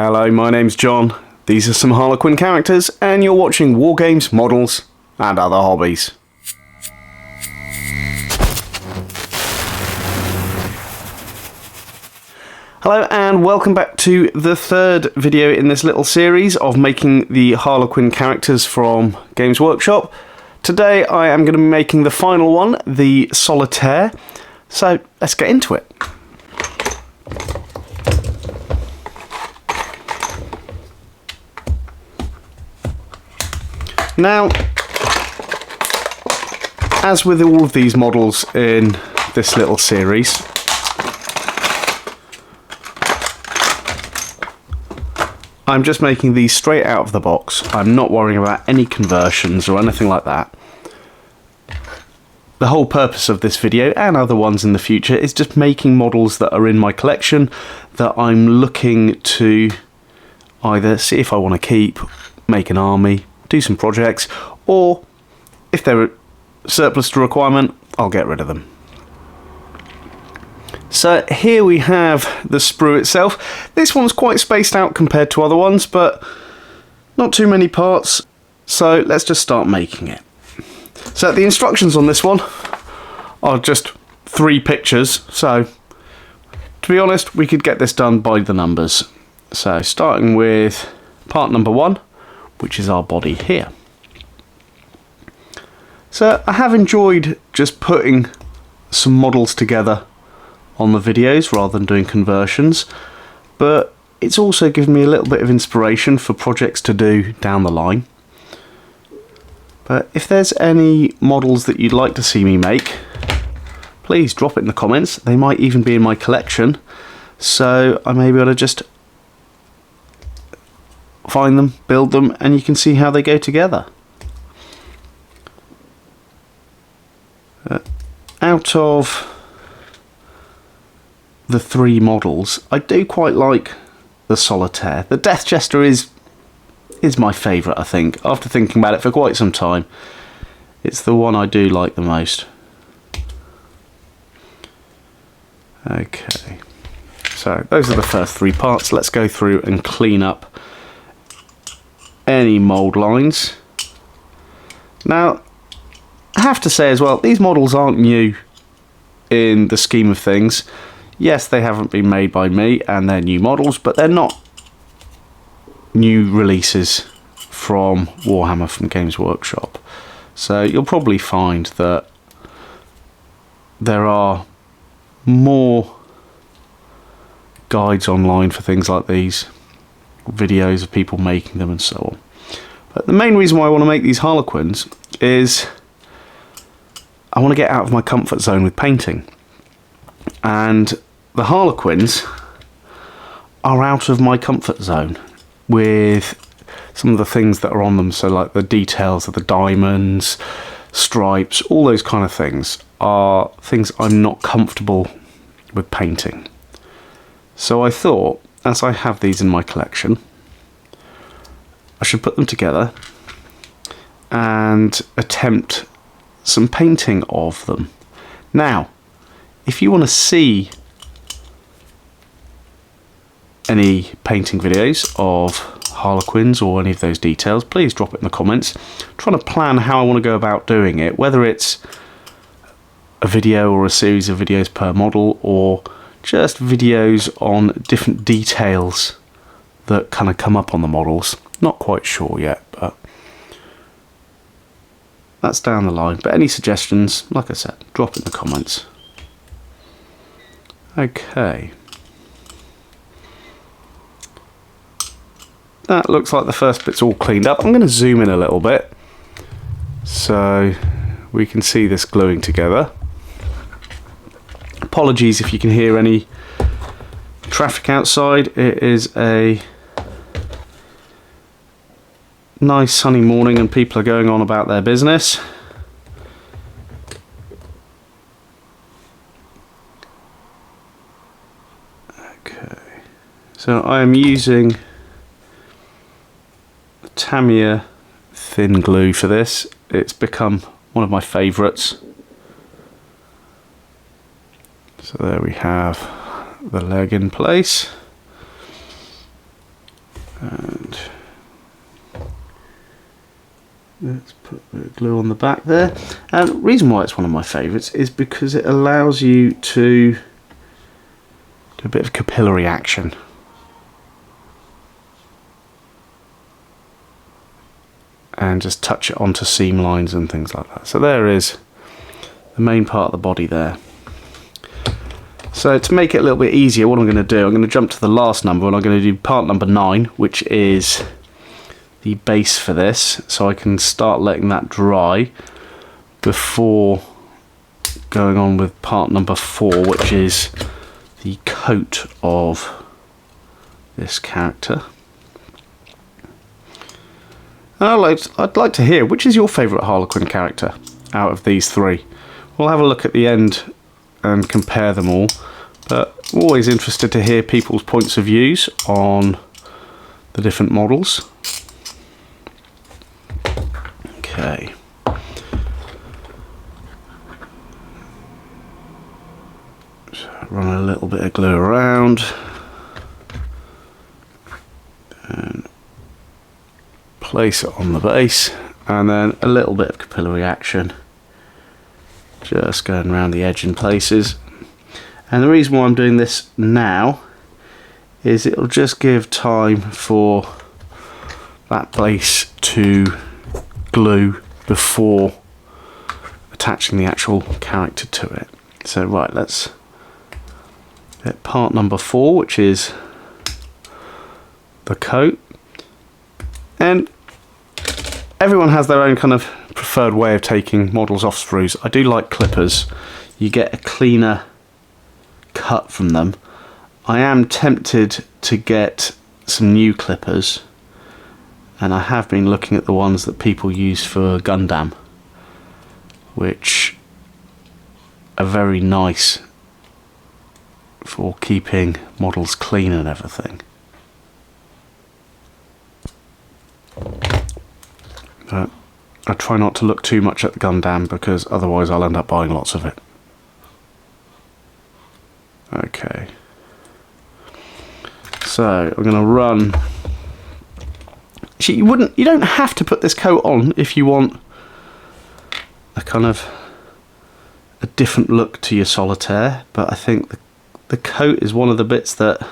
Hello, my name's John. These are some Harlequin characters, and you're watching Wargames, Models, and Other Hobbies. Hello, and welcome back to the third video in this little series of making the Harlequin characters from Games Workshop. Today I am going to be making the final one, the Solitaire. So let's get into it. Now, as with all of these models in this little series, I'm just making these straight out of the box. I'm not worrying about any conversions or anything like that. The whole purpose of this video, and other ones in the future, is just making models that are in my collection that I'm looking to either see if I want to keep, make an army, do some projects, or if they're surplus to requirement, I'll get rid of them. So here we have the sprue itself. This one's quite spaced out compared to other ones, but not too many parts. So let's just start making it. So the instructions on this one are just 3 pictures. So to be honest, we could get this done by the numbers. So starting with part number 1, which is our body here. So I have enjoyed just putting some models together on the videos rather than doing conversions, but it's also given me a little bit of inspiration for projects to do down the line. But if there's any models that you'd like to see me make, please drop it in the comments. They might even be in my collection, so I may be able to just find them, build them, and you can see how they go together. Out of the 3 models, I do quite like the Solitaire. The Death Jester is my favourite, I think. After thinking about it for quite some time, it's the one I do like the most. Okay, so those are the first 3 parts. Let's go through and clean up any mould lines. Now, I have to say as well, these models aren't new in the scheme of things. Yes, they haven't been made by me and they're new models, but they're not new releases from Warhammer from Games Workshop. So you'll probably find that there are more guides online for things like these, videos of people making them and so on. But the main reason why I want to make these Harlequins is I want to get out of my comfort zone with painting. And the Harlequins are out of my comfort zone with some of the things that are on them. So like the details of the diamonds, stripes, all those kind of things are things I'm not comfortable with painting. So I thought, as I have these in my collection, I should put them together and attempt some painting of them. Now, if you want to see any painting videos of Harlequins or any of those details, please drop it in the comments. I'm trying to plan how I want to go about doing it, whether it's a video or a series of videos per model, or just videos on different details that kind of come up on the models. Not quite sure yet, but that's down the line. But any suggestions, like I said, drop it in the comments. Okay. That looks like the first bit's all cleaned up. I'm going to zoom in a little bit so we can see this gluing together. Apologies if you can hear any traffic outside. It is a nice sunny morning and people are going on about their business. Okay, so I am using Tamiya thin glue for this. It's become one of my favourites. So there we have the leg in place. And let's put the glue on the back there. And the reason why it's one of my favourites is because it allows you to do a bit of capillary action. And just touch it onto seam lines and things like that. So there is the main part of the body there. So to make it a little bit easier, what I'm going to do, I'm going to jump to the last number and I'm going to do part number 9, which is the base for this. So I can start letting that dry before going on with part number 4, which is the coat of this character. I'd like to hear, which is your favourite Harlequin character out of these 3? We'll have a look at the end and compare them all, but I'm always interested to hear people's points of views on the different models. Okay. So run a little bit of glue around. And place it on the base, and then a little bit of capillary action, just going around the edge in places. And the reason why I'm doing this now is it'll just give time for that base to glue before attaching the actual character to it. So right, let's get part number 4, which is the coat. And everyone has their own kind of preferred way of taking models off sprues. I do like clippers. You get a cleaner cut from them. I am tempted to get some new clippers, and I have been looking at the ones that people use for Gundam, which are very nice for keeping models clean and everything. But I try not to look too much at the Gundam because otherwise I'll end up buying lots of it. Okay. So I'm going to run. You don't have to put this coat on if you want a kind of a different look to your solitaire, but I think the coat is one of the bits that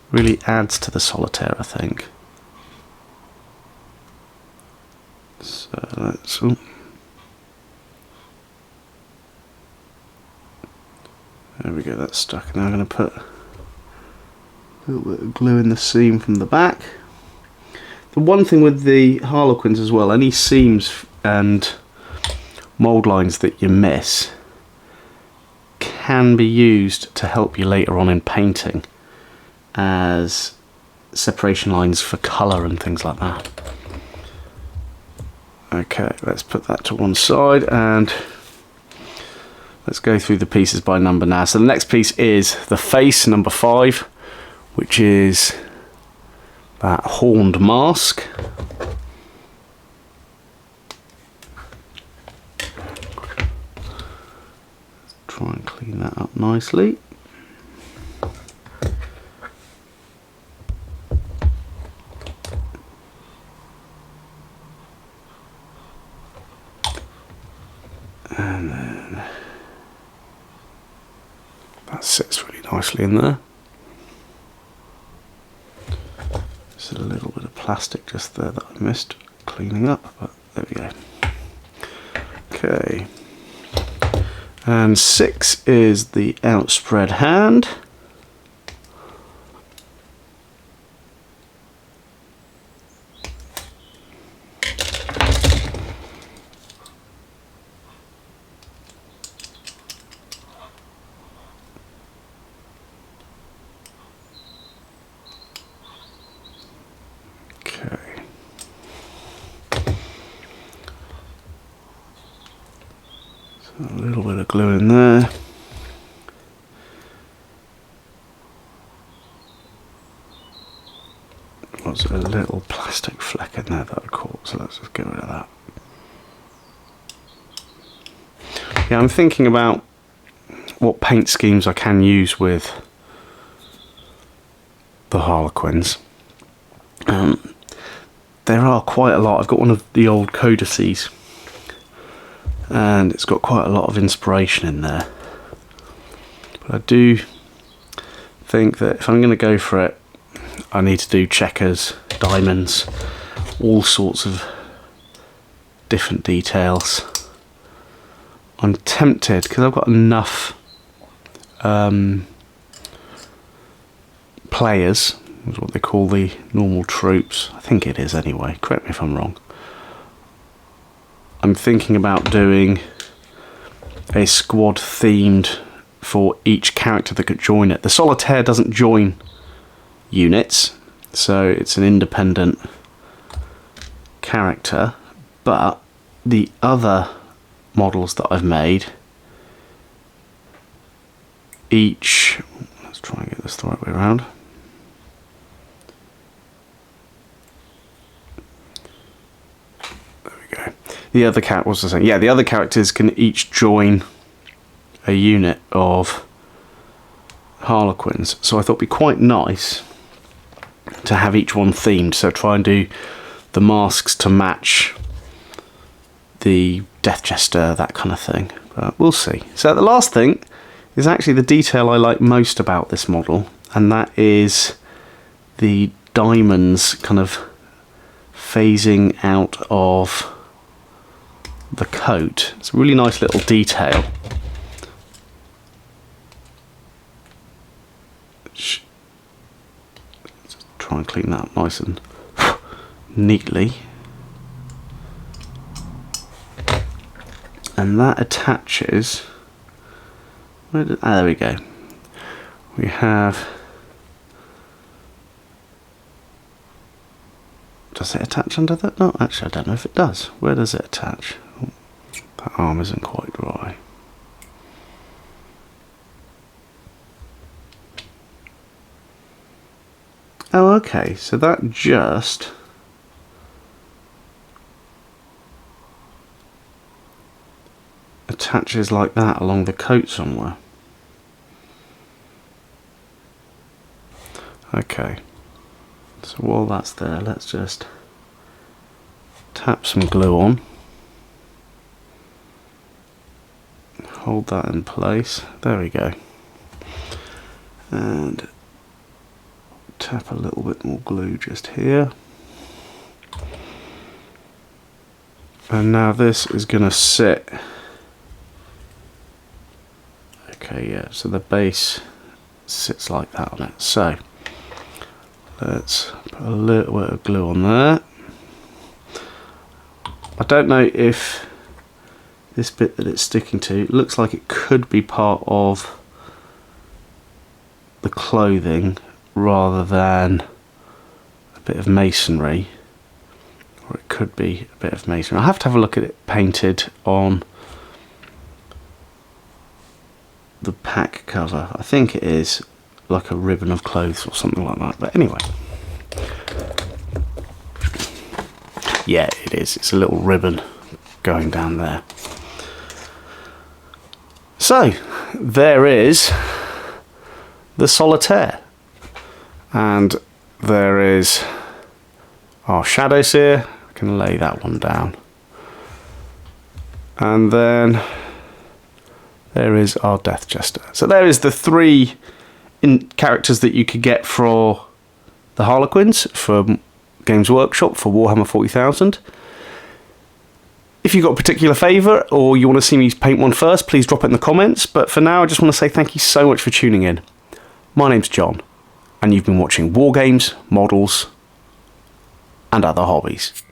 really adds to the solitaire, I think. So let's there we go, that's stuck. Now I'm going to put a little bit of glue in the seam from the back. The one thing with the Harlequins as well, any seams and mould lines that you miss can be used to help you later on in painting as separation lines for colour and things like that. Okay, let's put that to one side and let's go through the pieces by number now. So the next piece is the face, number 5, which is that horned mask. Try and clean that up nicely. And then that sits really nicely in there. There's a little bit of plastic just there that I missed cleaning up, but there we go. Okay. And 6 is the outspread hand. A little bit of glue in there. There's a little plastic fleck in there that I caught, so let's just get rid of that. Yeah, I'm thinking about what paint schemes I can use with the Harlequins. There are quite a lot. I've got one of the old codices, and it's got quite a lot of inspiration in there. But I do think that if I'm going to go for it, I need to do checkers, diamonds, all sorts of different details. I'm tempted, because I've got enough players, is what they call the normal troops. I think it is anyway, correct me if I'm wrong. I'm thinking about doing a squad themed for each character that could join it. The Solitaire doesn't join units, so it's an independent character, but the other models that I've made, each, let's try and get this the right way around. There we go. The other what's I saying? Yeah, the other characters can each join a unit of Harlequins, so I thought it'd be quite nice to have each one themed, so try and do the masks to match the Death Jester, that kind of thing, but we'll see. So the last thing is actually the detail I like most about this model, and that is the diamonds kind of phasing out of the coat. It's a really nice little detail. Just try and clean that up nice and neatly. And that attaches. There we go. We have. Does it attach under that? No, actually, I don't know if it does. Where does it attach? Oh, that arm isn't quite dry. Oh, okay. So that just. Attaches like that along the coat somewhere. Okay, so while that's there, let's just tap some glue on, hold that in place. There we go, and tap a little bit more glue just here. And now this is going to sit. Okay, yeah, so the base sits like that on it. So let's put a little bit of glue on there. I don't know if this bit that it's sticking to looks like it could be part of the clothing rather than a bit of masonry, or it could be a bit of masonry. I'll have to have a look at it painted on the pack cover. I think it is like a ribbon of clothes or something like that, but anyway, yeah, it is. It's a little ribbon going down there. So there is the Solitaire, and there is our shadows here. I can lay that one down, and then there is our Death Jester. So there is the three characters that you could get for the Harlequins from Games Workshop for Warhammer 40,000. If you've got a particular favourite or you want to see me paint one first, please drop it in the comments. But for now, I just want to say thank you so much for tuning in. My name's John, and you've been watching War Games, Models, and Other Hobbies.